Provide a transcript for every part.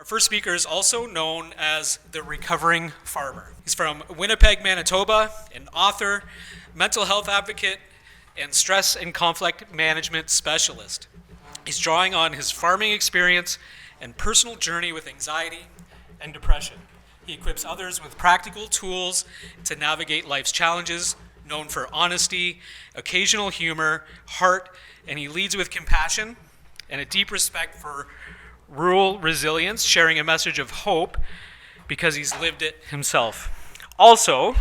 Our first speaker is also known as the recovering farmer. He's from Winnipeg, Manitoba, an author, mental health advocate, and stress and conflict management specialist. He's drawing on his farming experience and personal journey with anxiety and depression. He equips others with practical tools to navigate life's challenges, known for honesty, occasional humor, heart, and he leads with compassion and a deep respect for rural resilience, sharing a message of hope because he's lived it himself. Also,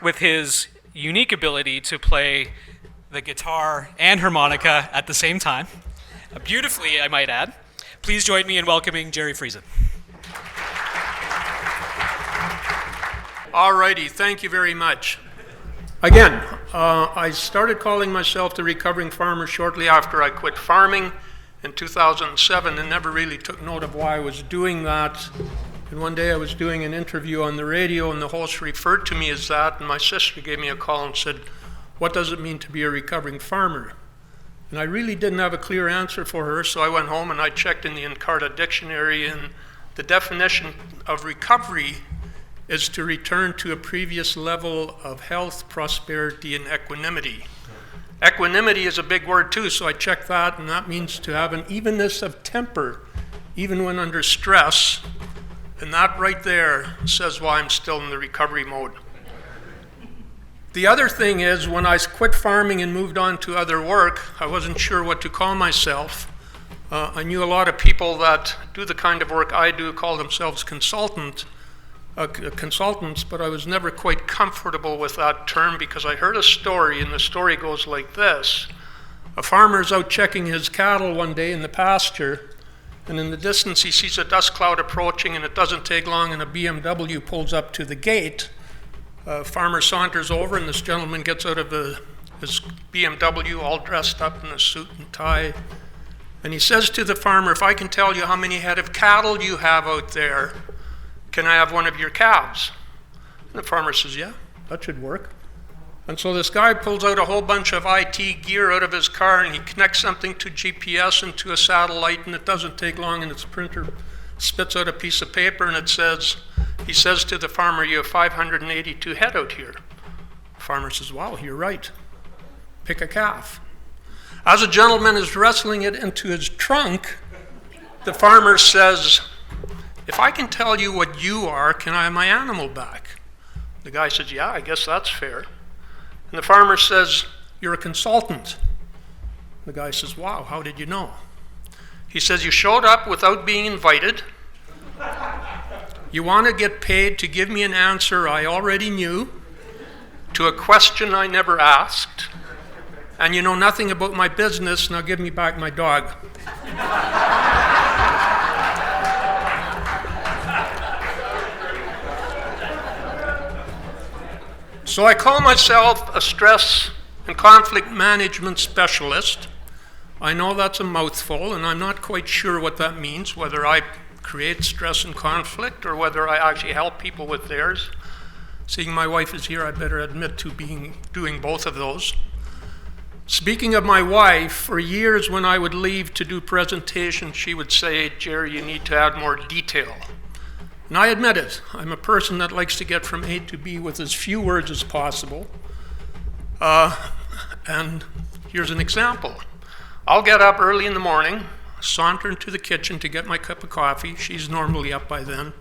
with his unique ability to play the guitar and harmonica at the same time, beautifully, I might add, please join me in welcoming Gerry Friesen. All righty, thank you very much. Again, I started calling myself the recovering farmer shortly after I quit farming in 2007 and never really took note of why I was doing that. And one day I was doing an interview on the radio and the host referred to me as that, and my sister gave me a call and said, "What does it mean to be a recovering farmer?" And I really didn't have a clear answer for her, so I went home and I checked in the Encarta dictionary, and the definition of recovery is to return to a previous level of health, prosperity, and equanimity. Equanimity is a big word too, so I checked that, and that means to have an evenness of temper, even when under stress. And that right there says why I'm still in the recovery mode. The other thing is, when I quit farming and moved on to other work, I wasn't sure what to call myself. I knew a lot of people that do the kind of work I do call themselves consultants, but I was never quite comfortable with that term because I heard a story, and the story goes like this. A farmer is out checking his cattle one day in the pasture, and in the distance he sees a dust cloud approaching, and it doesn't take long, and a BMW pulls up to the gate. Farmer saunters over, and this gentleman gets out of his BMW all dressed up in a suit and tie, and he says to the farmer, "If I can tell you how many head of cattle you have out there, can I have one of your calves?" And the farmer says, "Yeah, that should work." And so this guy pulls out a whole bunch of IT gear out of his car, and he connects something to GPS and to a satellite, and it doesn't take long, and its printer spits out a piece of paper, and he says to the farmer, "You have 582 head out here." The farmer says, "Wow, you're right. Pick a calf." As a gentleman is wrestling it into his trunk, the farmer says, "If I can tell you what you are, can I have my animal back?" The guy says, "Yeah, I guess that's fair." And the farmer says, "You're a consultant." The guy says, "Wow, how did you know?" He says, "You showed up without being invited. You want to get paid to give me an answer I already knew to a question I never asked, and you know nothing about my business. Now give me back my dog." So I call myself a stress and conflict management specialist. I know that's a mouthful, and I'm not quite sure what that means, whether I create stress and conflict or whether I actually help people with theirs. Seeing my wife is here, I better admit to doing both of those. Speaking of my wife, for years when I would leave to do presentations, she would say, "Gerry, you need to add more detail." And I admit it, I'm a person that likes to get from A to B with as few words as possible. And here's an example. I'll get up early in the morning, saunter into the kitchen to get my cup of coffee. She's normally up by then.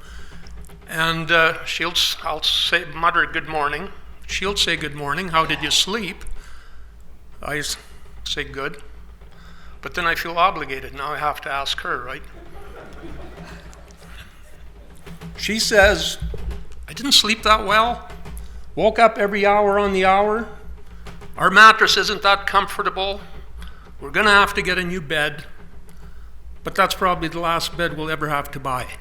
And I'll mutter good morning. She'll say good morning. "How did you sleep?" I say good. But then I feel obligated. Now I have to ask her, right? She says, "I didn't sleep that well. Woke up every hour on the hour. Our mattress isn't that comfortable. We're going to have to get a new bed. But that's probably the last bed we'll ever have to buy."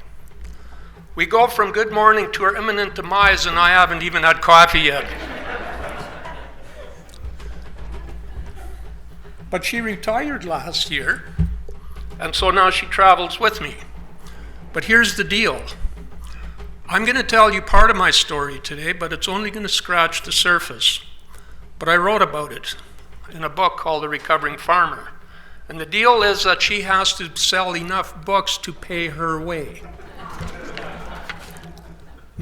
We go from good morning to our imminent demise, and I haven't even had coffee yet. But she retired last year, and so now she travels with me. But here's the deal. I'm going to tell you part of my story today, but it's only going to scratch the surface. But I wrote about it in a book called The Recovering Farmer. And the deal is that she has to sell enough books to pay her way.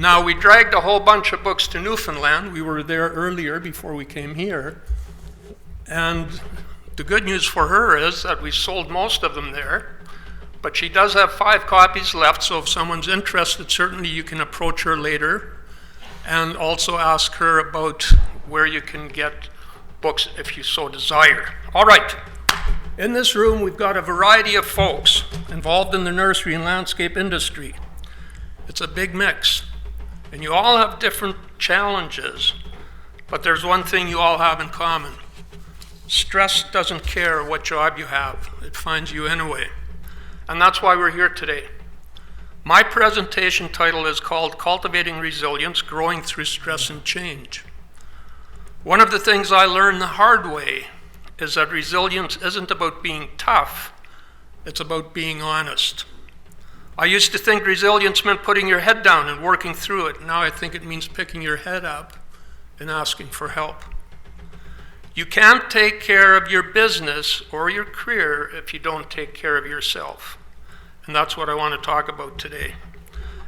Now, we dragged a whole bunch of books to Newfoundland. We were there earlier before we came here. And the good news for her is that we sold most of them there. But she does have 5 copies left, so if someone's interested, certainly you can approach her later and also ask her about where you can get books if you so desire. All right. In this room, we've got a variety of folks involved in the nursery and landscape industry. It's a big mix. And you all have different challenges, but there's one thing you all have in common. Stress doesn't care what job you have. It finds you anyway. And that's why we're here today. My presentation title is called Cultivating Resilience, Growing Through Stress and Change. One of the things I learned the hard way is that resilience isn't about being tough, it's about being honest. I used to think resilience meant putting your head down and working through it. Now I think it means picking your head up and asking for help. You can't take care of your business or your career if you don't take care of yourself. And that's what I want to talk about today.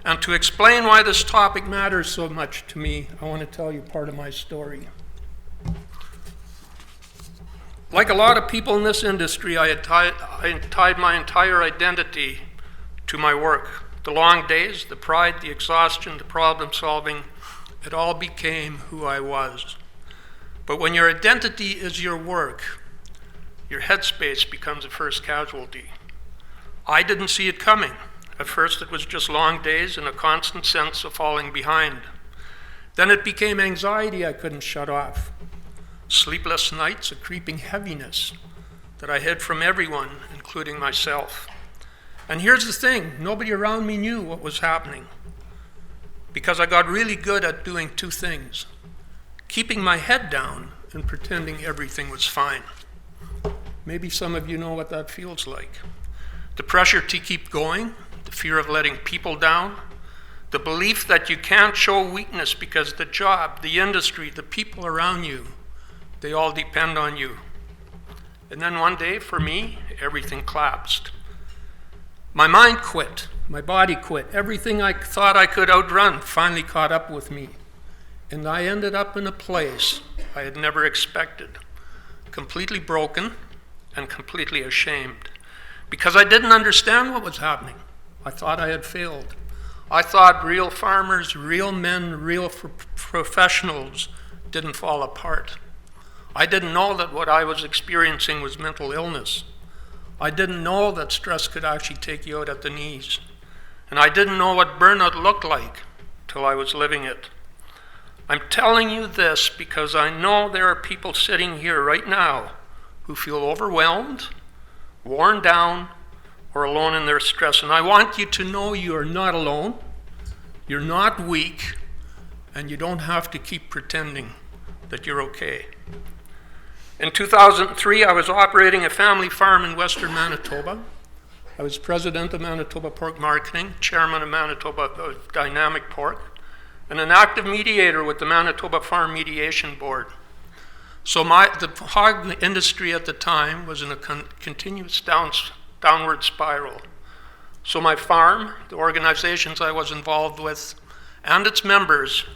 And to explain why this topic matters so much to me, I want to tell you part of my story. Like a lot of people in this industry, I tied my entire identity to my work. The long days, the pride, the exhaustion, the problem solving, it all became who I was. But when your identity is your work, your headspace becomes the first casualty. I didn't see it coming. At first it was just long days and a constant sense of falling behind. Then it became anxiety I couldn't shut off. Sleepless nights, a creeping heaviness that I hid from everyone, including myself. And here's the thing, nobody around me knew what was happening because I got really good at doing 2 things: keeping my head down and pretending everything was fine. Maybe some of you know what that feels like. The pressure to keep going, the fear of letting people down, the belief that you can't show weakness because the job, the industry, the people around you, they all depend on you. And then one day, for me, everything collapsed. My mind quit, my body quit. Everything I thought I could outrun finally caught up with me. And I ended up in a place I had never expected, completely broken and completely ashamed. Because I didn't understand what was happening. I thought I had failed. I thought real farmers, real men, real professionals didn't fall apart. I didn't know that what I was experiencing was mental illness. I didn't know that stress could actually take you out at the knees. And I didn't know what burnout looked like till I was living it. I'm telling you this because I know there are people sitting here right now who feel overwhelmed, worn down, or alone in their stress. And I want you to know you are not alone, you're not weak, and you don't have to keep pretending that you're okay. In 2003, I was operating a family farm in western Manitoba. I was president of Manitoba Pork Marketing, chairman of Manitoba Dynamic Pork, and an active mediator with the Manitoba Farm Mediation Board. So the hog industry at the time was in a continuous downward spiral. So my farm, the organizations I was involved with, and its members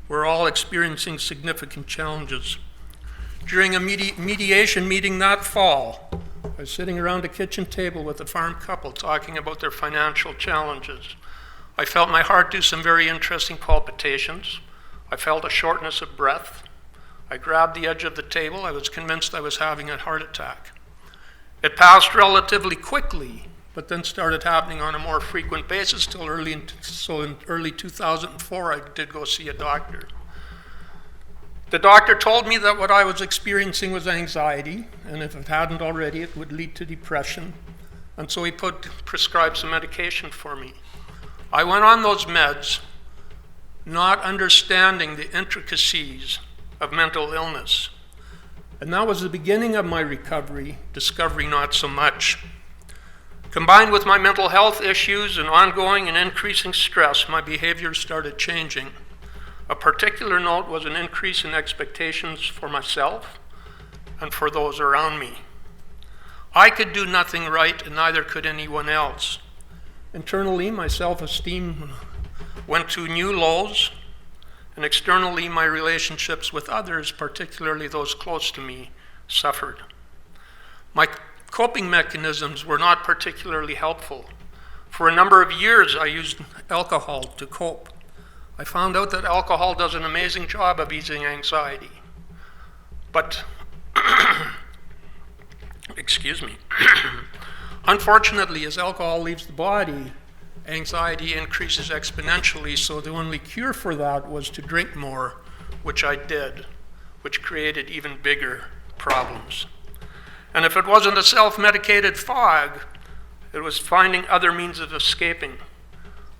were all experiencing significant challenges. During a mediation meeting that fall, I was sitting around a kitchen table with a farm couple talking about their financial challenges. I felt my heart do some very interesting palpitations. I felt a shortness of breath. I grabbed the edge of the table. I was convinced I was having a heart attack. It passed relatively quickly, but then started happening on a more frequent basis till in early 2004, I did go see a doctor. The doctor told me that what I was experiencing was anxiety, and if it hadn't already, it would lead to depression. And so he prescribed some medication for me. I went on those meds, not understanding the intricacies of mental illness. And that was the beginning of my recovery, discovery not so much. Combined with my mental health issues and ongoing and increasing stress, my behavior started changing. A particular note was an increase in expectations for myself and for those around me. I could do nothing right, and neither could anyone else. Internally, my self-esteem went to new lows, and externally my relationships with others, particularly those close to me, suffered. My coping mechanisms were not particularly helpful. For a number of years, I used alcohol to cope. I found out that alcohol does an amazing job of easing anxiety. But, excuse me, unfortunately, as alcohol leaves the body, anxiety increases exponentially, so the only cure for that was to drink more, which I did, which created even bigger problems. And if it wasn't a self-medicated fog, it was finding other means of escaping.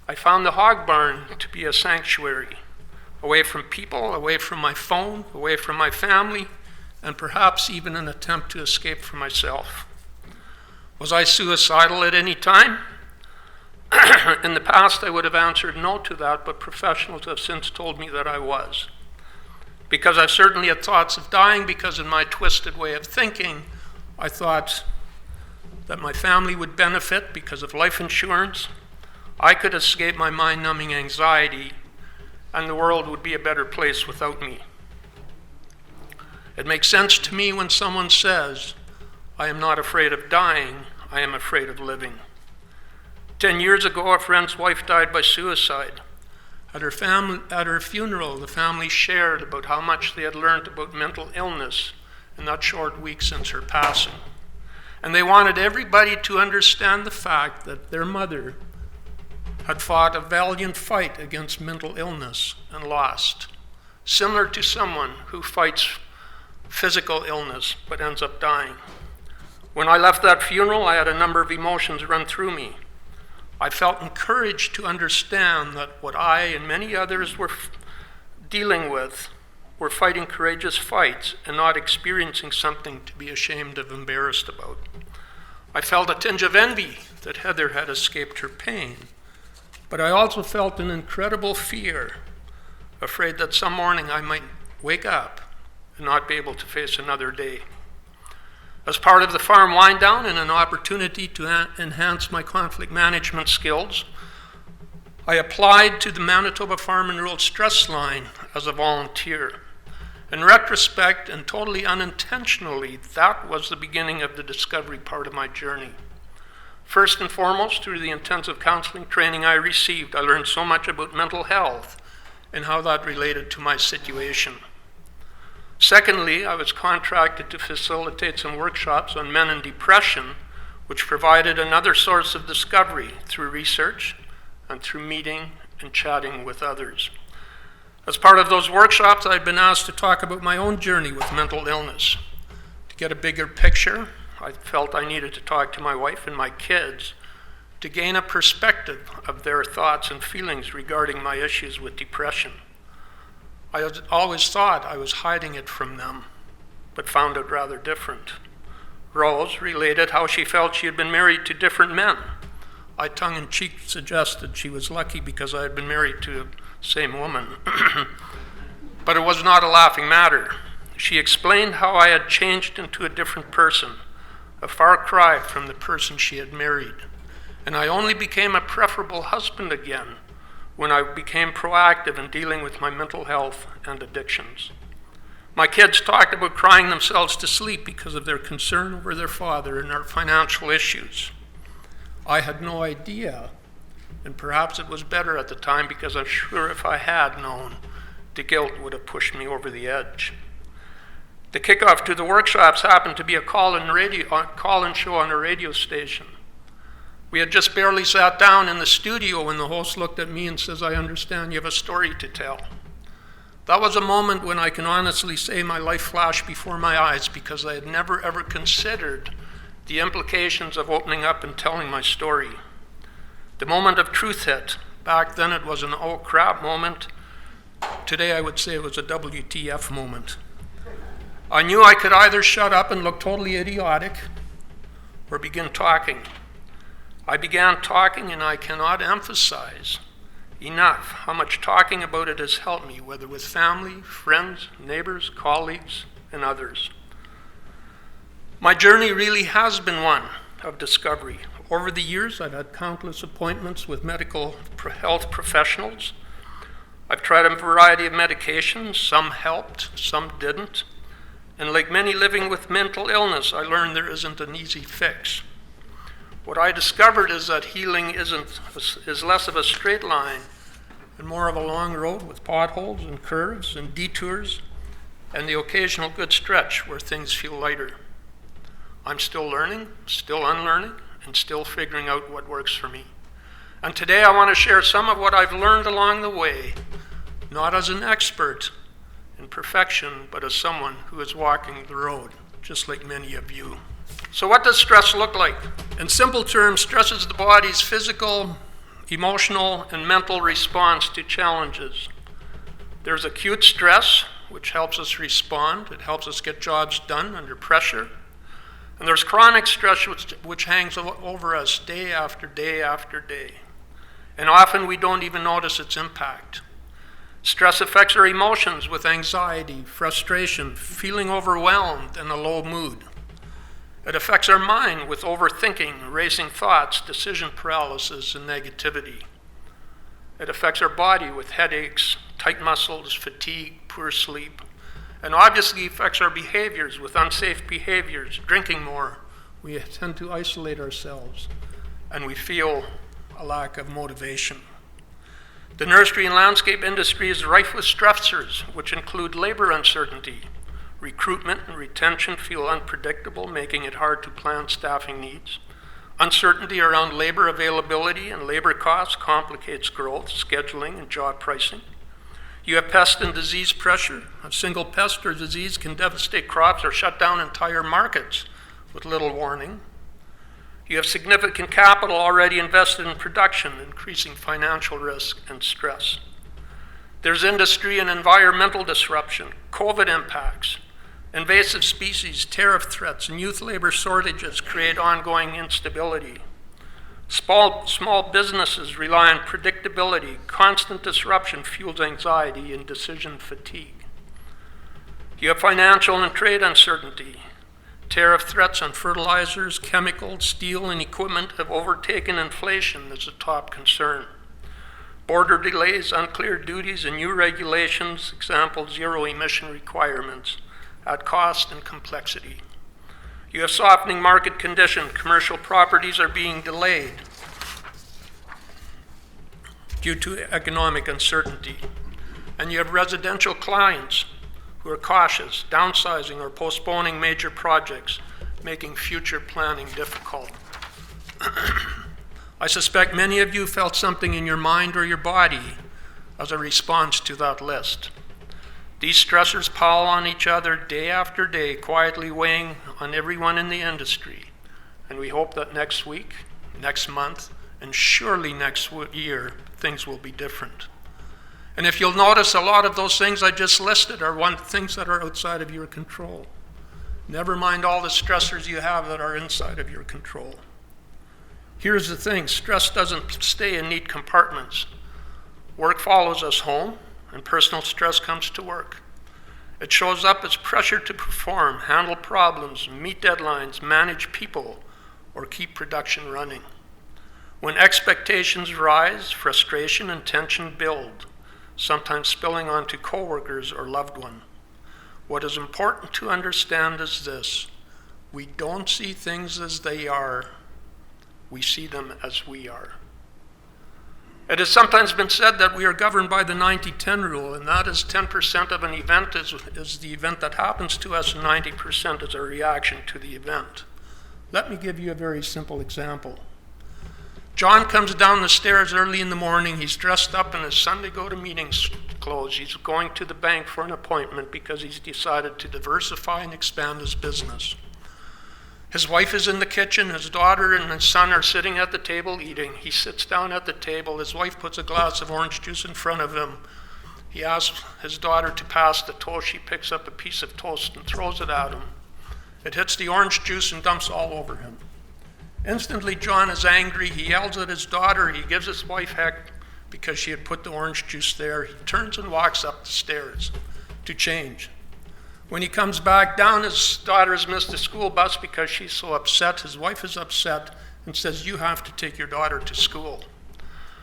I found the hog barn to be a sanctuary, away from people, away from my phone, away from my family, and perhaps even an attempt to escape from myself. Was I suicidal at any time? In the past, I would have answered no to that, but professionals have since told me that I was. Because I certainly had thoughts of dying, because in my twisted way of thinking, I thought that my family would benefit because of life insurance. I could escape my mind-numbing anxiety, and the world would be a better place without me. It makes sense to me when someone says, I am not afraid of dying, I am afraid of living. 10 years ago, a friend's wife died by suicide. At her funeral, the family shared about how much they had learned about mental illness in that short week since her passing. And they wanted everybody to understand the fact that their mother had fought a valiant fight against mental illness and lost, similar to someone who fights physical illness but ends up dying. When I left that funeral, I had a number of emotions run through me. I felt encouraged to understand that what I and many others were dealing with were fighting courageous fights and not experiencing something to be ashamed of, embarrassed about. I felt a tinge of envy that Heather had escaped her pain, but I also felt an incredible fear, afraid that some morning I might wake up and not be able to face another day. As part of the farm wind down and an opportunity to enhance my conflict management skills, I applied to the Manitoba Farm and Rural Stress Line as a volunteer. In retrospect, and totally unintentionally, that was the beginning of the discovery part of my journey. First and foremost, through the intensive counseling training I received, I learned so much about mental health and how that related to my situation. Secondly, I was contracted to facilitate some workshops on men and depression, which provided another source of discovery through research and through meeting and chatting with others. As part of those workshops, I'd been asked to talk about my own journey with mental illness. To get a bigger picture, I felt I needed to talk to my wife and my kids to gain a perspective of their thoughts and feelings regarding my issues with depression. I had always thought I was hiding it from them, but found it rather different. Rose related how she felt she had been married to different men. I tongue-in-cheek suggested she was lucky because I had been married to the same woman. But it was not a laughing matter. She explained how I had changed into a different person, a far cry from the person she had married. And I only became a preferable husband again when I became proactive in dealing with my mental health and addictions. My kids talked about crying themselves to sleep because of their concern over their father and our financial issues. I had no idea, and perhaps it was better at the time because I'm sure if I had known, the guilt would have pushed me over the edge. The kickoff to the workshops happened to be a call-in show on a radio station. We had just barely sat down in the studio when the host looked at me and says, I understand you have a story to tell. That was a moment when I can honestly say my life flashed before my eyes because I had never ever considered the implications of opening up and telling my story. The moment of truth hit. Back then it was an oh crap moment. Today I would say it was a WTF moment. I knew I could either shut up and look totally idiotic or begin talking. I began talking, and I cannot emphasize enough how much talking about it has helped me, whether with family, friends, neighbors, colleagues, and others. My journey really has been one of discovery, Over the years, I've had countless appointments with medical health professionals. I've tried a variety of medications. Some helped, some didn't. And like many living with mental illness, I learned there isn't an easy fix. What I discovered is that healing is less of a straight line and more of a long road with potholes and curves and detours and the occasional good stretch where things feel lighter. I'm still learning, still unlearning, and still figuring out what works for me. And today I want to share some of what I've learned along the way, not as an expert in perfection, but as someone who is walking the road, just like many of you. So what does stress look like? In simple terms, stress is the body's physical, emotional, and mental response to challenges. There's acute stress, which helps us respond. It helps us get jobs done under pressure. And there's chronic stress, which hangs over us day after day after day. And often we don't even notice its impact. Stress affects our emotions with anxiety, frustration, feeling overwhelmed, and a low mood. It affects our mind with overthinking, racing thoughts, decision paralysis, and negativity. It affects our body with headaches, tight muscles, fatigue, poor sleep, and obviously affects our behaviors with unsafe behaviors, drinking more. We tend to isolate ourselves, and we feel a lack of motivation. The nursery and landscape industry is rife with stressors, which include labor uncertainty. Recruitment and retention feel unpredictable, making it hard to plan staffing needs. Uncertainty around labor availability and labor costs complicates growth, scheduling, and job pricing. You have pest and disease pressure. A single pest or disease can devastate crops or shut down entire markets with little warning. You have significant capital already invested in production, increasing financial risk and stress. There's industry and environmental disruption, COVID impacts. Invasive species, tariff threats, and youth labor shortages create ongoing instability. Small businesses rely on predictability. Constant disruption fuels anxiety and decision fatigue. You have financial and trade uncertainty. Tariff threats on fertilizers, chemicals, steel, and equipment have overtaken inflation as a top concern. Border delays, unclear duties, and new regulations, example zero-emission requirements, add cost and complexity. You have softening market conditions. Commercial properties are being delayed due to economic uncertainty. And you have residential clients who are cautious, downsizing or postponing major projects, making future planning difficult. I suspect many of you felt something in your mind or your body as a response to that list. These stressors pile on each other day after day, quietly weighing on everyone in the industry. And we hope that next week, next month, and surely next year, things will be different. And if you'll notice, a lot of those things I just listed are things that are outside of your control. Never mind all the stressors you have that are inside of your control. Here's the thing, stress doesn't stay in neat compartments. Work follows us home, and personal stress comes to work. It shows up as pressure to perform, handle problems, meet deadlines, manage people, or keep production running. When expectations rise, frustration and tension build, sometimes spilling onto coworkers or loved ones. What is important to understand is this: we don't see things as they are, we see them as we are. It has sometimes been said that we are governed by the 90-10 rule, and that is 10% of an event is the event that happens to us, and 90% is our reaction to the event. Let me give you a very simple example. John comes down the stairs early in the morning. He's dressed up in his Sunday go-to-meeting clothes. He's going to the bank for an appointment because he's decided to diversify and expand his business. His wife is in the kitchen. His daughter and his son are sitting at the table eating. He sits down at the table. His wife puts a glass of orange juice in front of him. He asks his daughter to pass the toast. She picks up a piece of toast and throws it at him. It hits the orange juice and dumps all over him. Instantly, John is angry. He yells at his daughter. He gives his wife heck because she had put the orange juice there. He turns and walks up the stairs to change. When he comes back down, his daughter has missed the school bus because she's so upset. His wife is upset, and says, "You have to take your daughter to school."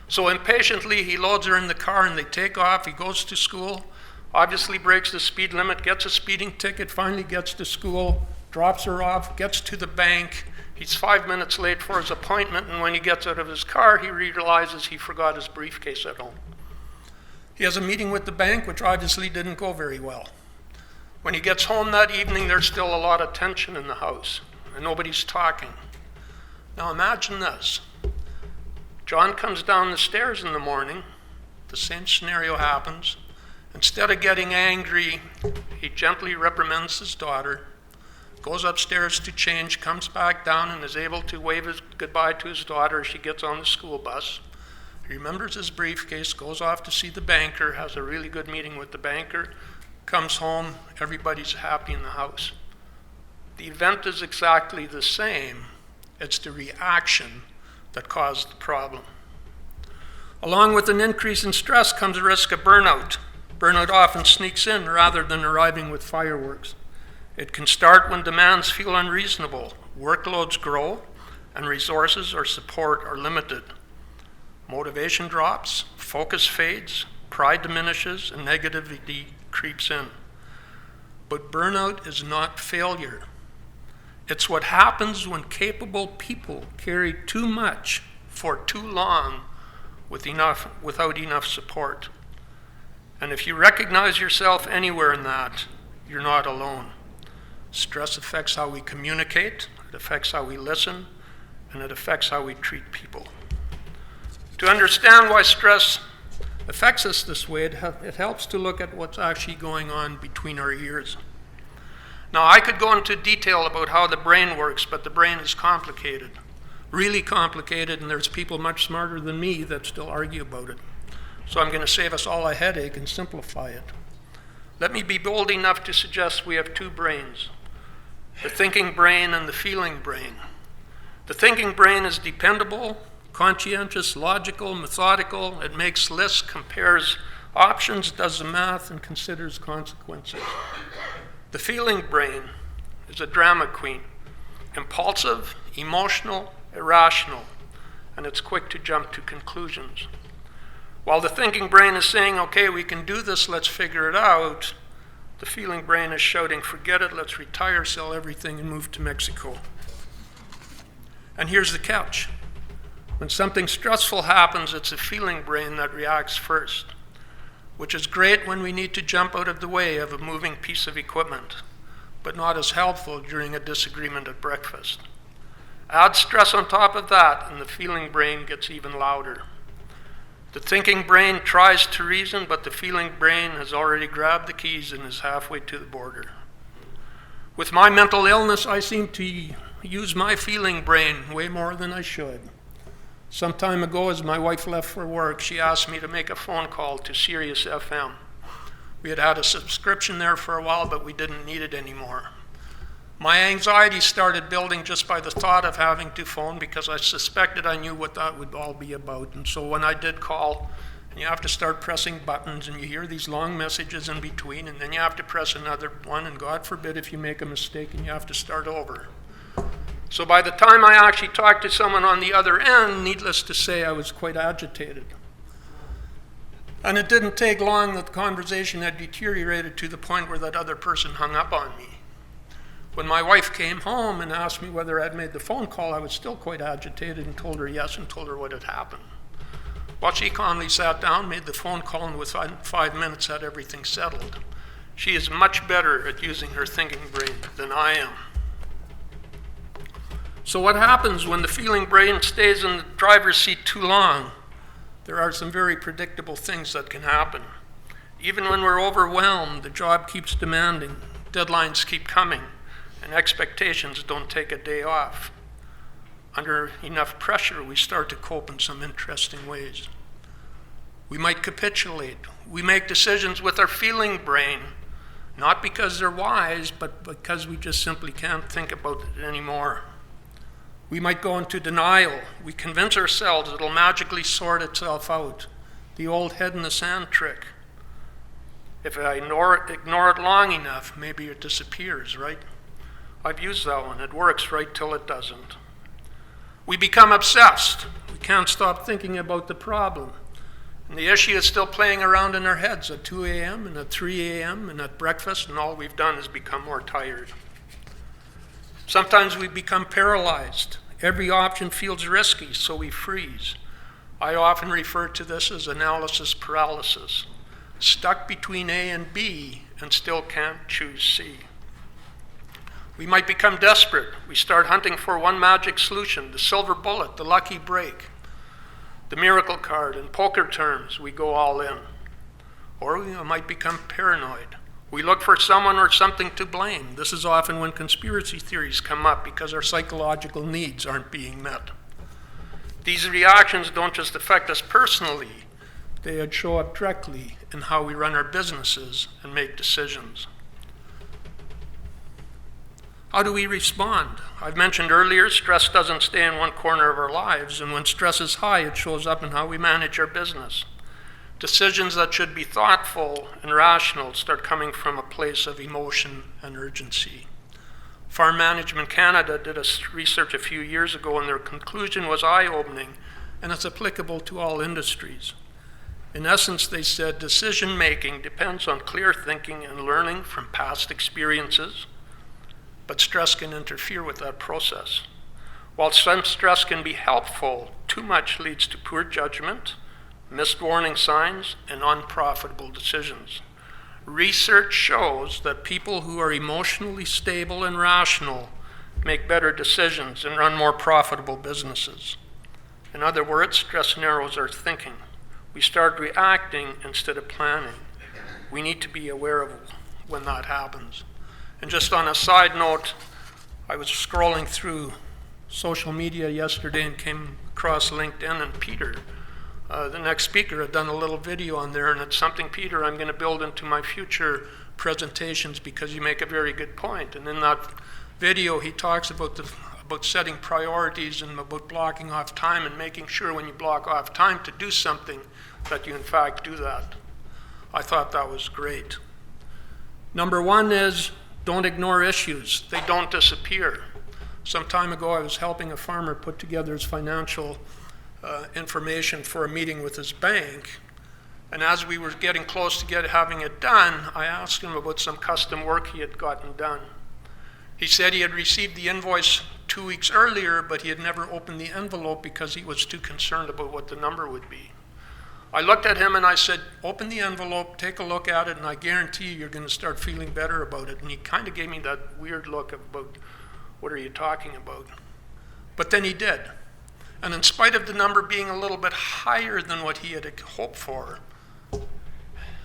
So impatiently, he loads her in the car and they take off. He goes to school, obviously breaks the speed limit, gets a speeding ticket, finally gets to school, drops her off, gets to the bank. He's 5 minutes late for his appointment, and when he gets out of his car, he realizes he forgot his briefcase at home. He has a meeting with the bank, which obviously didn't go very well. When he gets home that evening, there's still a lot of tension in the house, and nobody's talking. Now imagine this. John comes down the stairs in the morning, the same scenario happens. Instead of getting angry, he gently reprimands his daughter, goes upstairs to change, comes back down and is able to wave his goodbye to his daughter as she gets on the school bus. He remembers his briefcase, goes off to see the banker, has a really good meeting with the banker, comes home, everybody's happy in the house. The event is exactly the same. It's the reaction that caused the problem. Along with an increase in stress comes a risk of burnout. Burnout often sneaks in rather than arriving with fireworks. It can start when demands feel unreasonable, workloads grow, and resources or support are limited. Motivation drops, focus fades, pride diminishes, and negativity creeps in. But burnout is not failure. It's what happens when capable people carry too much for too long without enough support. And if you recognize yourself anywhere in that, you're not alone. Stress affects how we communicate, it affects how we listen, and it affects how we treat people. To understand why stress affects us this way, it helps to look at what's actually going on between our ears. Now, I could go into detail about how the brain works, but the brain is complicated, really complicated, and there's people much smarter than me that still argue about it. So I'm going to save us all a headache and simplify it. Let me be bold enough to suggest we have two brains, the thinking brain and the feeling brain. The thinking brain is dependable, conscientious, logical, methodical. It makes lists, compares options, does the math, and considers consequences. The feeling brain is a drama queen, impulsive, emotional, irrational, and it's quick to jump to conclusions. While the thinking brain is saying, okay, we can do this, let's figure it out, the feeling brain is shouting, forget it, let's retire, sell everything, and move to Mexico. And here's the catch. When something stressful happens, it's the feeling brain that reacts first, which is great when we need to jump out of the way of a moving piece of equipment, but not as helpful during a disagreement at breakfast. Add stress on top of that, and the feeling brain gets even louder. The thinking brain tries to reason, but the feeling brain has already grabbed the keys and is halfway to the border. With my mental illness, I seem to use my feeling brain way more than I should. Some time ago, as my wife left for work, she asked me to make a phone call to Sirius FM. We had had a subscription there for a while, but we didn't need it anymore. My anxiety started building just by the thought of having to phone because I suspected I knew what that would all be about. And so when I did call, and you have to start pressing buttons, and you hear these long messages in between, and then you have to press another one, and God forbid if you make a mistake and you have to start over. So by the time I actually talked to someone on the other end, needless to say, I was quite agitated. And it didn't take long that the conversation had deteriorated to the point where that other person hung up on me. When my wife came home and asked me whether I'd made the phone call, I was still quite agitated and told her yes and told her what had happened. Well, she calmly sat down, made the phone call, and within 5 minutes had everything settled. She is much better at using her thinking brain than I am. So what happens when the feeling brain stays in the driver's seat too long? There are some very predictable things that can happen. Even when we're overwhelmed, the job keeps demanding, deadlines keep coming, and expectations don't take a day off. Under enough pressure, we start to cope in some interesting ways. We might capitulate. We make decisions with our feeling brain, not because they're wise, but because we just simply can't think about it anymore. We might go into denial. We convince ourselves it'll magically sort itself out. The old head in the sand trick. If I ignore it long enough, maybe it disappears, right? I've used that one. It works right till it doesn't. We become obsessed. We can't stop thinking about the problem. And the issue is still playing around in our heads at 2 a.m. and at 3 a.m. and at breakfast, and all we've done is become more tired. Sometimes we become paralyzed. Every option feels risky, so we freeze. I often refer to this as analysis paralysis. Stuck between A and B and still can't choose C. We might become desperate. We start hunting for one magic solution, the silver bullet, the lucky break, the miracle card. In poker terms, we go all in. Or we might become paranoid. We look for someone or something to blame. This is often when conspiracy theories come up because our psychological needs aren't being met. These reactions don't just affect us personally, they show up directly in how we run our businesses and make decisions. How do we respond? I've mentioned earlier, stress doesn't stay in one corner of our lives, and when stress is high, it shows up in how we manage our business. Decisions that should be thoughtful and rational start coming from a place of emotion and urgency. Farm Management Canada did a research a few years ago, and their conclusion was eye-opening, and it's applicable to all industries. In essence, they said decision-making depends on clear thinking and learning from past experiences, but stress can interfere with that process. While some stress can be helpful, too much leads to poor judgment, missed warning signs, and unprofitable decisions. Research shows that people who are emotionally stable and rational make better decisions and run more profitable businesses. In other words, stress narrows our thinking. We start reacting instead of planning. We need to be aware of when that happens. And just on a side note, I was scrolling through social media yesterday and came across LinkedIn, and Peter, the next speaker, had done a little video on there, and it's something, Peter, I'm going to build into my future presentations because you make a very good point. And in that video, he talks about setting priorities and about blocking off time and making sure when you block off time to do something that you in fact do that. I thought that was great. Number one is don't ignore issues. They don't disappear. Some time ago, I was helping a farmer put together his financial information for a meeting with his bank. And as we were getting close to having it done, I asked him about some custom work he had gotten done. He said he had received the invoice 2 weeks earlier, but he had never opened the envelope because he was too concerned about what the number would be. I looked at him and I said, open the envelope, take a look at it, and I guarantee you you're going to start feeling better about it. And he kind of gave me that weird look about, what are you talking about? But then he did. And in spite of the number being a little bit higher than what he had hoped for,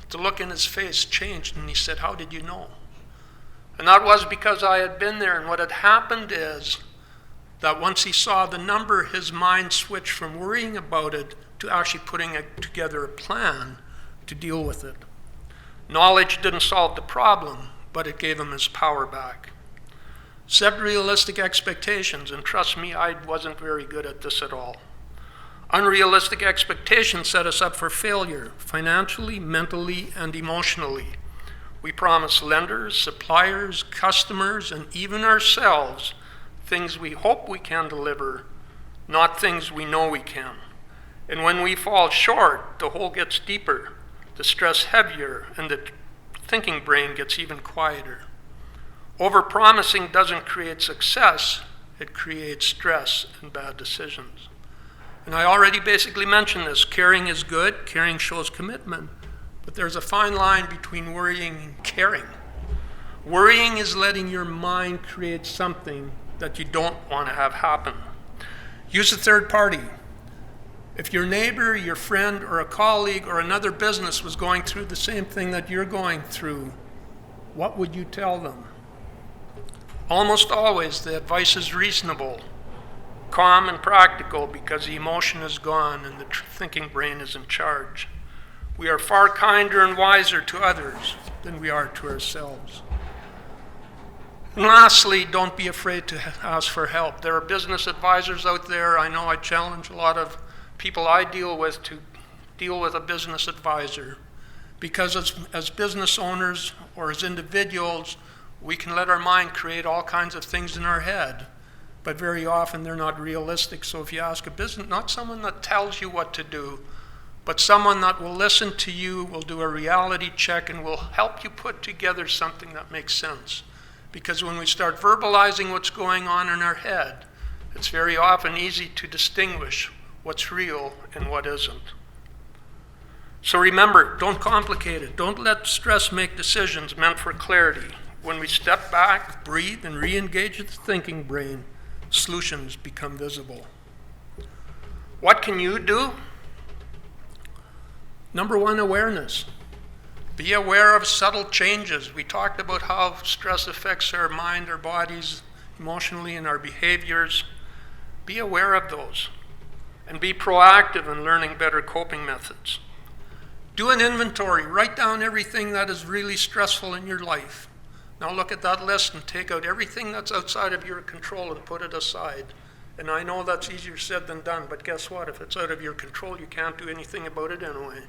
the look in his face changed, and he said, how did you know? And that was because I had been there, and what had happened is that once he saw the number, his mind switched from worrying about it to actually putting together a plan to deal with it. Knowledge didn't solve the problem, but it gave him his power back. Set realistic expectations, and trust me, I wasn't very good at this at all. Unrealistic expectations set us up for failure, financially, mentally, and emotionally. We promise lenders, suppliers, customers, and even ourselves things we hope we can deliver, not things we know we can. And when we fall short, the hole gets deeper, the stress heavier, and the thinking brain gets even quieter. Overpromising doesn't create success, it creates stress and bad decisions. And I already basically mentioned this. Caring is good, caring shows commitment, but there's a fine line between worrying and caring. Worrying is letting your mind create something that you don't want to have happen. Use a third party. If your neighbor, your friend, or a colleague or another business was going through the same thing that you're going through, what would you tell them? Almost always the advice is reasonable, calm and practical because the emotion is gone and the thinking brain is in charge. We are far kinder and wiser to others than we are to ourselves. And lastly, don't be afraid to ask for help. There are business advisors out there. I know I challenge a lot of people I deal with to deal with a business advisor because as business owners or as individuals, we can let our mind create all kinds of things in our head. but very often they're not realistic. So if you ask a business, not someone that tells you what to do, but someone that will listen to you, will do a reality check, and will help you put together something that makes sense. Because when we start verbalizing what's going on in our head, it's very often easy to distinguish what's real and what isn't. So remember, don't complicate it. Don't let stress make decisions meant for clarity. When we step back, breathe, and re-engage the thinking brain, solutions become visible. What can you do? Number one, awareness. Be aware of subtle changes. We talked about how stress affects our mind, our bodies, emotionally, and our behaviors. Be aware of those. And be proactive in learning better coping methods. Do an inventory. Write down everything that is really stressful in your life. Now look at that list and take out everything that's outside of your control and put it aside. And I know that's easier said than done, but guess what? If it's out of your control, you can't do anything about it anyway.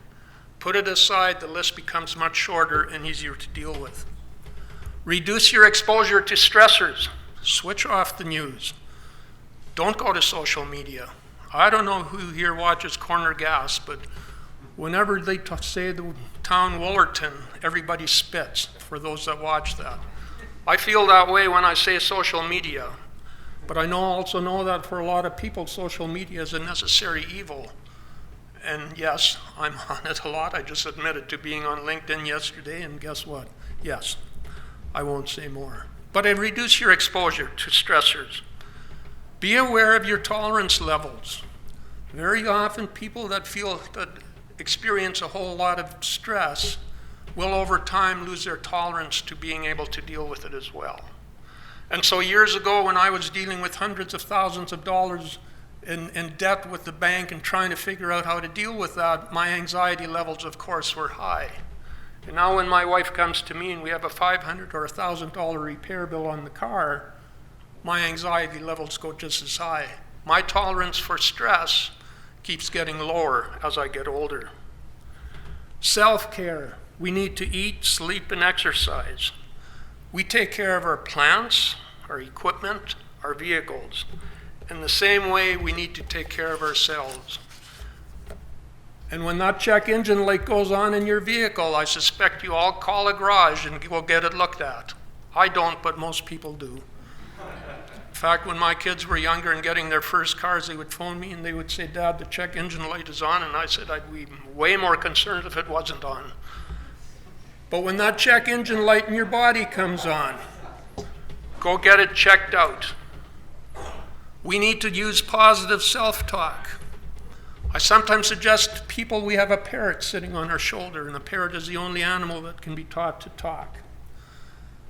Put it aside, the list becomes much shorter and easier to deal with. Reduce your exposure to stressors. Switch off the news. Don't go to social media. I don't know who here watches Corner Gas, but whenever they say the town Woolerton, everybody spits for those that watch that. I feel that way when I say social media, but I also know that for a lot of people, social media is a necessary evil. And yes, I'm on it a lot. I just admitted to being on LinkedIn yesterday, and guess what? Yes, I won't say more. But reduce your exposure to stressors. Be aware of your tolerance levels. Very often people that experience a whole lot of stress will over time lose their tolerance to being able to deal with it as well. And so years ago when I was dealing with hundreds of thousands of dollars in debt with the bank and trying to figure out how to deal with that, my anxiety levels, of course, were high. And now when my wife comes to me and we have a $500 or $1,000 repair bill on the car, my anxiety levels go just as high. My tolerance for stress keeps getting lower as I get older. Self-care. We need to eat, sleep, and exercise. We take care of our plants, our equipment, our vehicles. In the same way, we need to take care of ourselves. And when that check engine light goes on in your vehicle, I suspect you all call a garage and go get it looked at. I don't, but most people do. In fact, when my kids were younger and getting their first cars, they would phone me and they would say, "Dad, the check engine light is on." And I said I'd be way more concerned if it wasn't on. But when that check engine light in your body comes on, go get it checked out. We need to use positive self-talk. I sometimes suggest to people we have a parrot sitting on our shoulder, and a parrot is the only animal that can be taught to talk.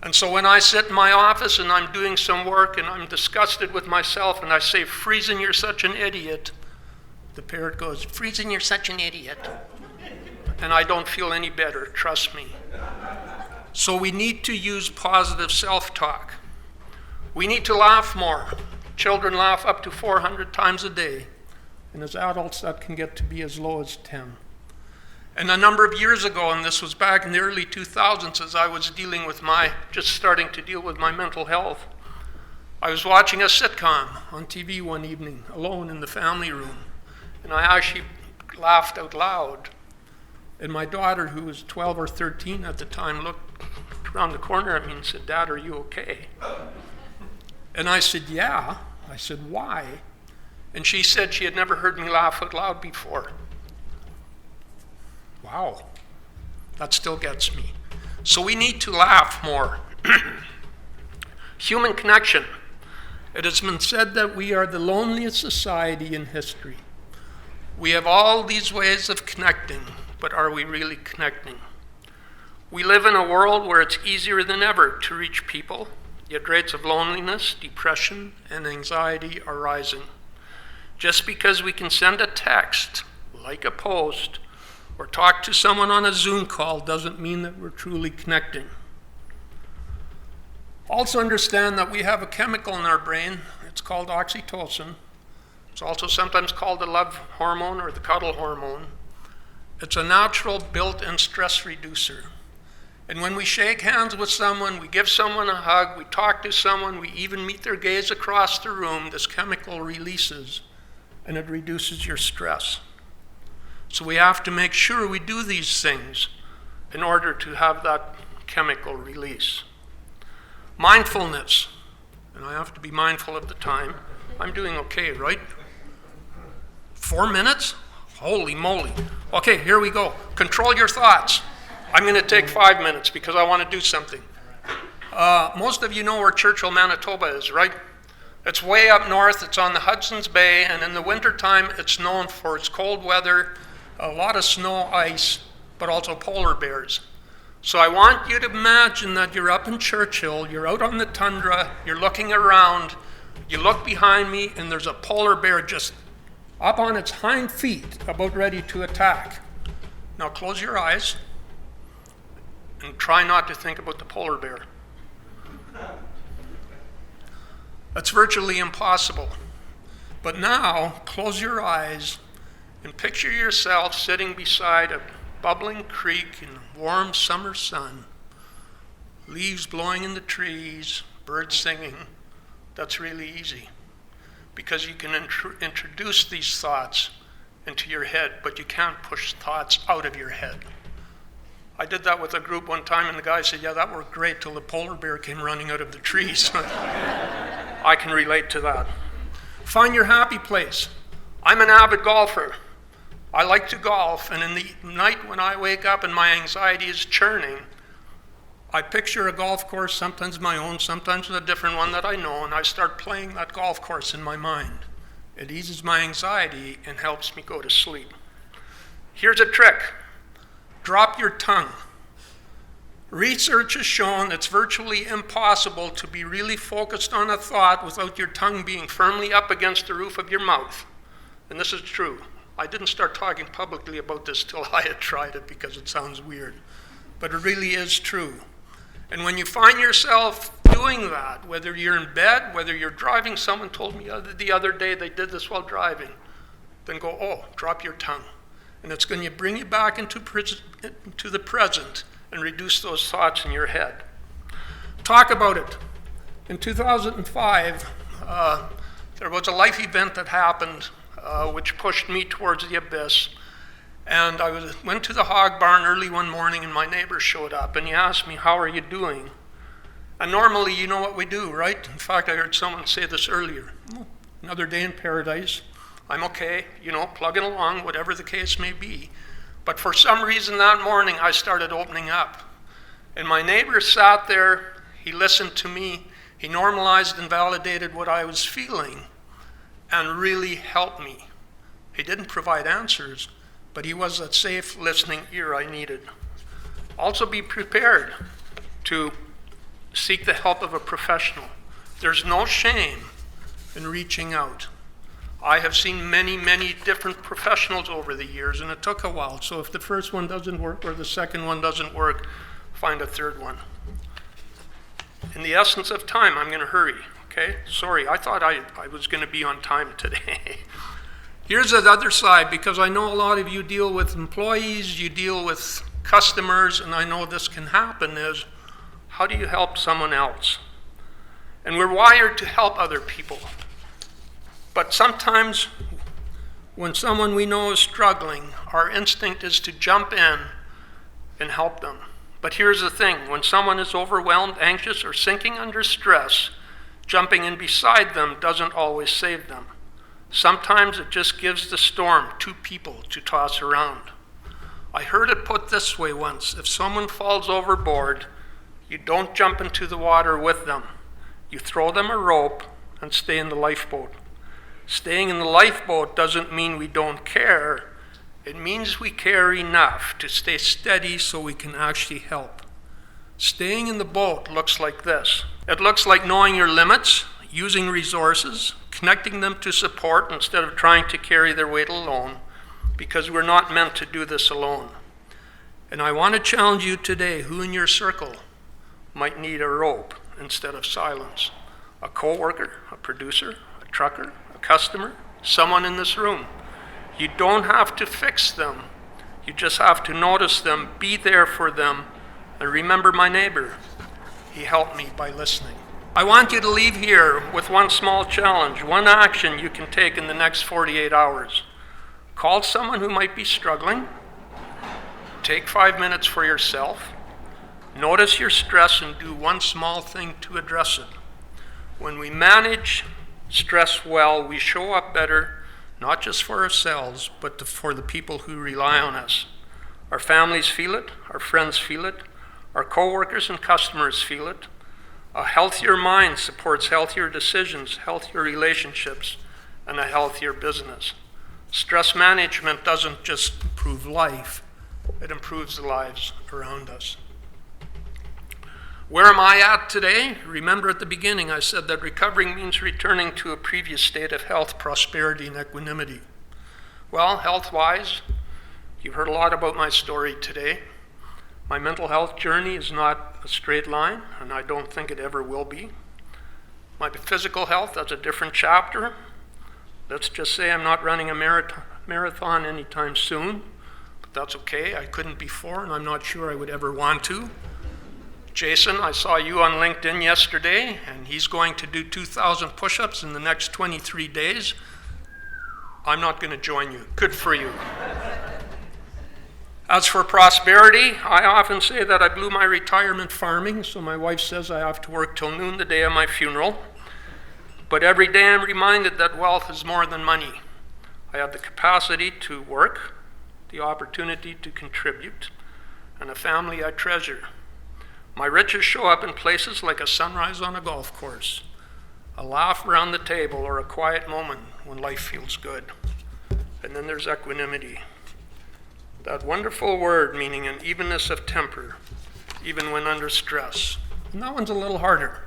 And so when I sit in my office and I'm doing some work and I'm disgusted with myself and I say, "Friesen, you're such an idiot," the parrot goes, "Friesen, you're such an idiot." And I don't feel any better, trust me. So we need to use positive self-talk. We need to laugh more. Children laugh up to 400 times a day. And as adults, that can get to be as low as 10. And a number of years ago, and this was back in the early 2000s, as I was just starting to deal with my mental health, I was watching a sitcom on TV one evening, alone in the family room. And I actually laughed out loud. And my daughter, who was 12 or 13 at the time, looked around the corner at me and said, "Dad, are you okay?" And I said, "Yeah." I said, "Why?" And she said she had never heard me laugh out loud before. Wow, that still gets me. So we need to laugh more. Human connection. It has been said that we are the loneliest society in history. We have all these ways of connecting, but are we really connecting? We live in a world where it's easier than ever to reach people, yet rates of loneliness, depression, and anxiety are rising. Just because we can send a text, like a post, or talk to someone on a Zoom call doesn't mean that we're truly connecting. Also understand that we have a chemical in our brain. It's called oxytocin. It's also sometimes called the love hormone or the cuddle hormone. It's a natural built-in stress reducer. And when we shake hands with someone, we give someone a hug, we talk to someone, we even meet their gaze across the room, this chemical releases and it reduces your stress. So we have to make sure we do these things in order to have that chemical release. Mindfulness, and I have to be mindful of the time. I'm doing okay, right? 4 minutes? Holy moly. Okay, here we go. Control your thoughts. I'm going to take 5 minutes because I want to do something. Most of you know where Churchill, Manitoba is, right? It's way up north. It's on the Hudson's Bay, and in the wintertime, it's known for its cold weather, a lot of snow, ice, but also polar bears. So I want you to imagine that you're up in Churchill, you're out on the tundra, you're looking around, you look behind me, and there's a polar bear just up on its hind feet, about ready to attack. Now close your eyes and try not to think about the polar bear. That's virtually impossible. But now, close your eyes and picture yourself sitting beside a bubbling creek in the warm summer sun, leaves blowing in the trees, birds singing. That's really easy because you can introduce these thoughts into your head, but you can't push thoughts out of your head. I did that with a group one time, and the guy said, yeah, that worked great till the polar bear came running out of the trees. I can relate to that. Find your happy place. I'm an avid golfer. I like to golf, and in the night when I wake up and my anxiety is churning, I picture a golf course, sometimes my own, sometimes a different one that I know, and I start playing that golf course in my mind. It eases my anxiety and helps me go to sleep. Here's a trick. Drop your tongue. Research has shown it's virtually impossible to be really focused on a thought without your tongue being firmly up against the roof of your mouth. And this is true. I didn't start talking publicly about this till I had tried it because it sounds weird. But it really is true. And when you find yourself doing that, whether you're in bed, whether you're driving, someone told me the other day they did this while driving, then go, oh, drop your tongue. And it's going to bring you back into the present and reduce those thoughts in your head. Talk about it. In 2005, there was a life event that happened which pushed me towards the abyss. And I went to the hog barn early one morning, and my neighbor showed up, and he asked me, how are you doing? And normally, you know what we do, right? In fact, I heard someone say this earlier. Another day in paradise. I'm okay, plugging along, whatever the case may be. But for some reason that morning, I started opening up. And my neighbor sat there, he listened to me, he normalized and validated what I was feeling, and really helped me. He didn't provide answers, but he was that safe listening ear I needed. Also be prepared to seek the help of a professional. There's no shame in reaching out. I have seen many, many different professionals over the years, and it took a while. So if the first one doesn't work or the second one doesn't work, find a third one. In the essence of time, I'm going to hurry, okay? Sorry, I thought I was going to be on time today. Here's the other side, because I know a lot of you deal with employees, you deal with customers, and I know this can happen, is how do you help someone else? And we're wired to help other people. But sometimes when someone we know is struggling, our instinct is to jump in and help them. But here's the thing, when someone is overwhelmed, anxious, or sinking under stress, jumping in beside them doesn't always save them. Sometimes it just gives the storm two people to toss around. I heard it put this way once, if someone falls overboard, you don't jump into the water with them. You throw them a rope and stay in the lifeboat. Staying in the lifeboat doesn't mean we don't care. It means we care enough to stay steady so we can actually help. Staying in the boat looks like this. It looks like knowing your limits, using resources, connecting them to support instead of trying to carry their weight alone, because we're not meant to do this alone. And I want to challenge you today, who in your circle might need a rope instead of silence? A coworker, a producer, a trucker, a customer, someone in this room. You don't have to fix them. You just have to notice them, be there for them, I remember my neighbor. He helped me by listening. I want you to leave here with one small challenge, one action you can take in the next 48 hours. Call someone who might be struggling. Take 5 minutes for yourself. Notice your stress and do one small thing to address it. When we manage stress well, we show up better, not just for ourselves, but for the people who rely on us. Our families feel it, our friends feel it, our coworkers and customers feel it. A healthier mind supports healthier decisions, healthier relationships, and a healthier business. Stress management doesn't just improve life, it improves the lives around us. Where am I at today? Remember at the beginning I said that recovering means returning to a previous state of health, prosperity, and equanimity. Well, health-wise, you've heard a lot about my story today. My mental health journey is not a straight line, and I don't think it ever will be. My physical health, that's a different chapter. Let's just say I'm not running a marathon anytime soon, but that's okay. I couldn't before, and I'm not sure I would ever want to. Jason, I saw you on LinkedIn yesterday, and he's going to do 2,000 push-ups in the next 23 days. I'm not going to join you. Good for you. As for prosperity, I often say that I blew my retirement farming, so my wife says I have to work till noon the day of my funeral. But every day I'm reminded that wealth is more than money. I have the capacity to work, the opportunity to contribute, and a family I treasure. My riches show up in places like a sunrise on a golf course, a laugh around the table, or a quiet moment when life feels good. And then there's equanimity. That wonderful word meaning an evenness of temper, even when under stress. And that one's a little harder.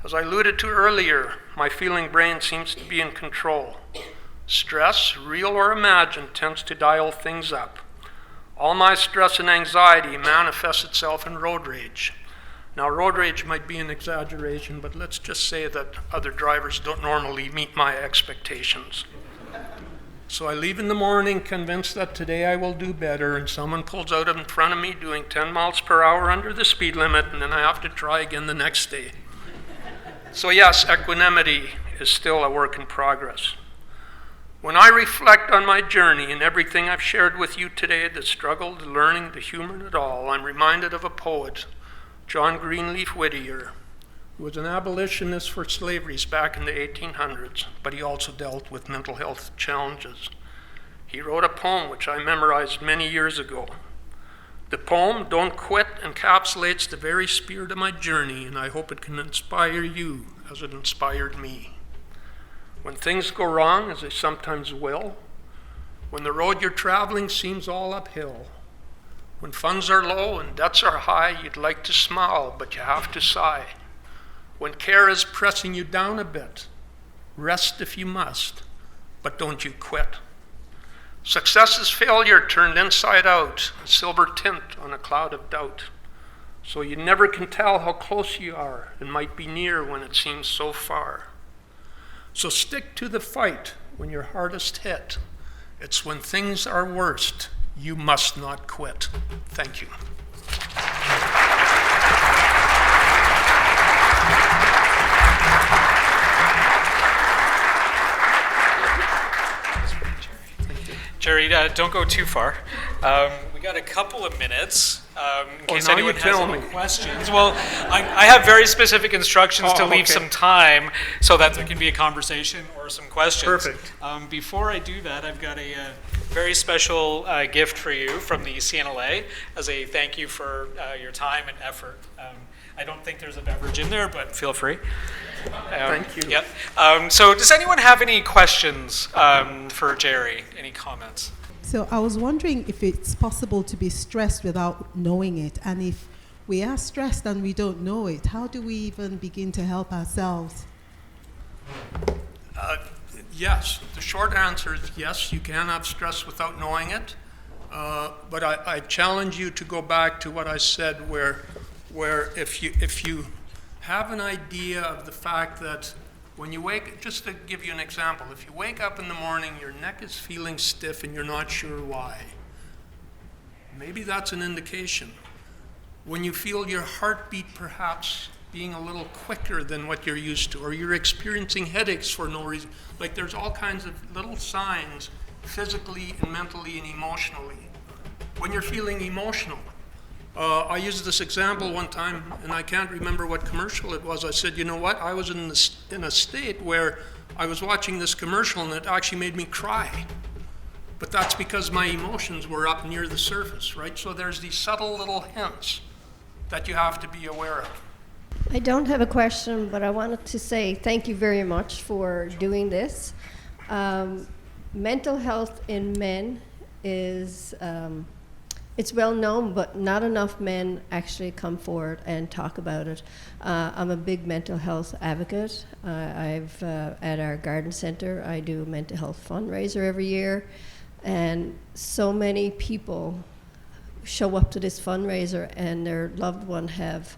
As I alluded to earlier, my feeling brain seems to be in control. Stress, real or imagined, tends to dial things up. All my stress and anxiety manifests itself in road rage. Now, road rage might be an exaggeration, but let's just say that other drivers don't normally meet my expectations. So I leave in the morning convinced that today I will do better, and someone pulls out in front of me doing 10 miles per hour under the speed limit, and then I have to try again the next day. So yes, equanimity is still a work in progress. When I reflect on my journey and everything I've shared with you today, the struggle, the learning, the humor in it all, I'm reminded of a poet, John Greenleaf Whittier, who was an abolitionist for slavery back in the 1800s, but he also dealt with mental health challenges. He wrote a poem which I memorized many years ago. The poem, Don't Quit, encapsulates the very spirit of my journey, and I hope it can inspire you as it inspired me. When things go wrong, as they sometimes will, when the road you're traveling seems all uphill, when funds are low and debts are high, you'd like to smile, but you have to sigh. When care is pressing you down a bit, rest if you must, but don't you quit. Success is failure turned inside out, a silver tint on a cloud of doubt. So you never can tell how close you are and might be near when it seems so far. So stick to the fight when you're hardest hit. It's when things are worst, you must not quit. Thank you. Gerry, don't go too far. We got a couple of minutes in case now anyone you has tell any me. questions. Well, I have very specific instructions to leave okay. some time so that there can be a conversation or some questions. Perfect. Before I do that, I've got a very special gift for you from the CNLA as a thank you for your time and effort. I don't think there's a beverage in there, but feel free. Thank you. Yep. So does anyone have any questions for Gerry? Any comments? So I was wondering if it's possible to be stressed without knowing it, and if we are stressed and we don't know it, how do we even begin to help ourselves? Yes, the short answer is yes, you can have stress without knowing it. But I challenge you to go back to what I said, where if you have an idea of the fact that when you wake, just to give you an example, if you wake up in the morning, your neck is feeling stiff and you're not sure why, maybe that's an indication. when you feel your heartbeat perhaps being a little quicker than what you're used to, or you're experiencing headaches for no reason. Like there's all kinds of little signs physically and mentally and emotionally. When you're feeling emotional, I used this example one time, and I can't remember what commercial it was. I said, you know what, I was in a state where I was watching this commercial and it actually made me cry. But that's because my emotions were up near the surface, right? So there's these subtle little hints that you have to be aware of. I don't have a question, but I wanted to say thank you very much for doing this. Mental health in men is, it's well known, but not enough men actually come forward and talk about it. I'm a big mental health advocate. At our garden center, I do a mental health fundraiser every year, and so many people show up to this fundraiser and their loved one have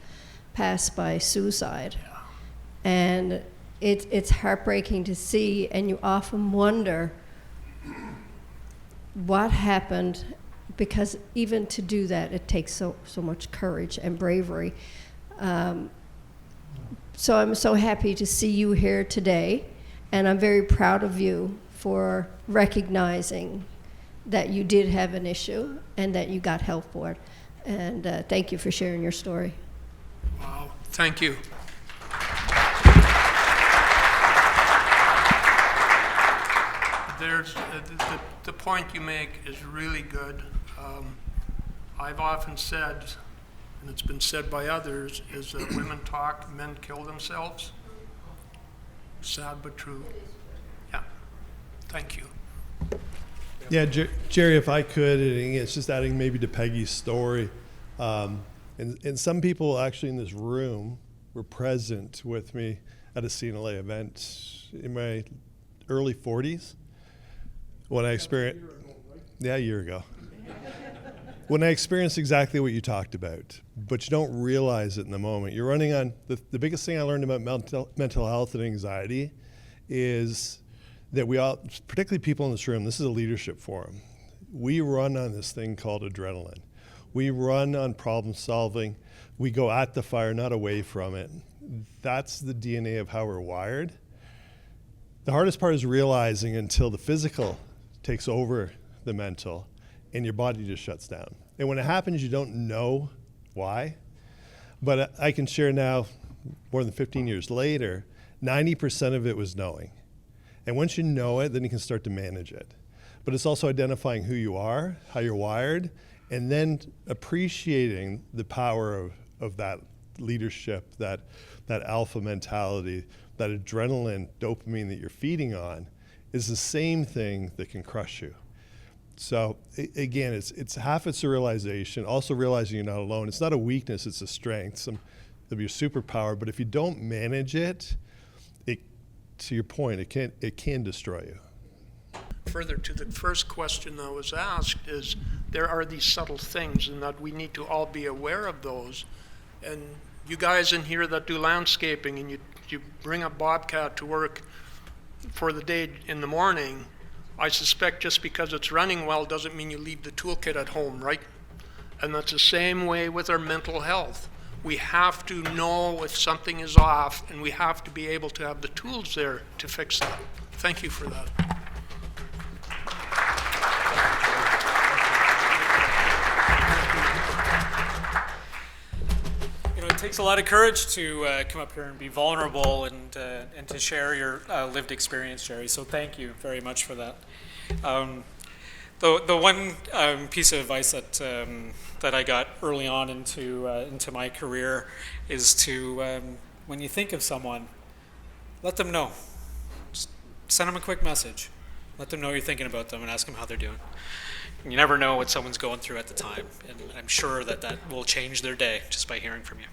passed by suicide. And it's heartbreaking to see, and you often wonder what happened, because even to do that, it takes so much courage and bravery. So I'm so happy to see you here today, and I'm very proud of you for recognizing that you did have an issue and that you got help for it. And thank you for sharing your story. Wow, thank you. There's the point you make is really good. I've often said, and it's been said by others, is that women talk, men kill themselves. Sad but true. Yeah, thank you. Yeah, Gerry, if I could, and it's just adding maybe to Peggy's story, and some people actually in this room were present with me at a CNLA event in my early 40s when I experienced, a year ago, when I experienced exactly what you talked about, but you don't realize it in the moment. You're running on, the biggest thing I learned about mental health and anxiety is that we all, particularly people in this room, this is a leadership forum. We run on this thing called adrenaline. We run on problem solving. We go at the fire, not away from it. That's the DNA of how we're wired. The hardest part is realizing until the physical takes over the mental and your body just shuts down. And when it happens, you don't know why. But I can share now, more than 15 years later, 90% of it was knowing. And once you know it, then you can start to manage it. But it's also identifying who you are, how you're wired, and then appreciating the power of that leadership, that alpha mentality, that adrenaline, dopamine that you're feeding on is the same thing that can crush you. So again, it's half it's a realization, also realizing you're not alone. It's not a weakness, it's a strength. It'll be a superpower, but if you don't manage it, to your point, it can destroy you. Further to the first question that was asked is there are these subtle things and that we need to all be aware of those. And you guys in here that do landscaping and you bring a bobcat to work for the day in the morning, I suspect just because it's running well doesn't mean you leave the toolkit at home, right? And that's the same way with our mental health. We have to know if something is off, and we have to be able to have the tools there to fix that. Thank you for that. You know, it takes a lot of courage to come up here and be vulnerable and to share your lived experience, Gerry. So thank you very much for that. The one piece of advice that I got early on into my career is to, when you think of someone, let them know. Just send them a quick message. Let them know you're thinking about them and ask them how they're doing. You never know what someone's going through at the time, and I'm sure that will change their day just by hearing from you.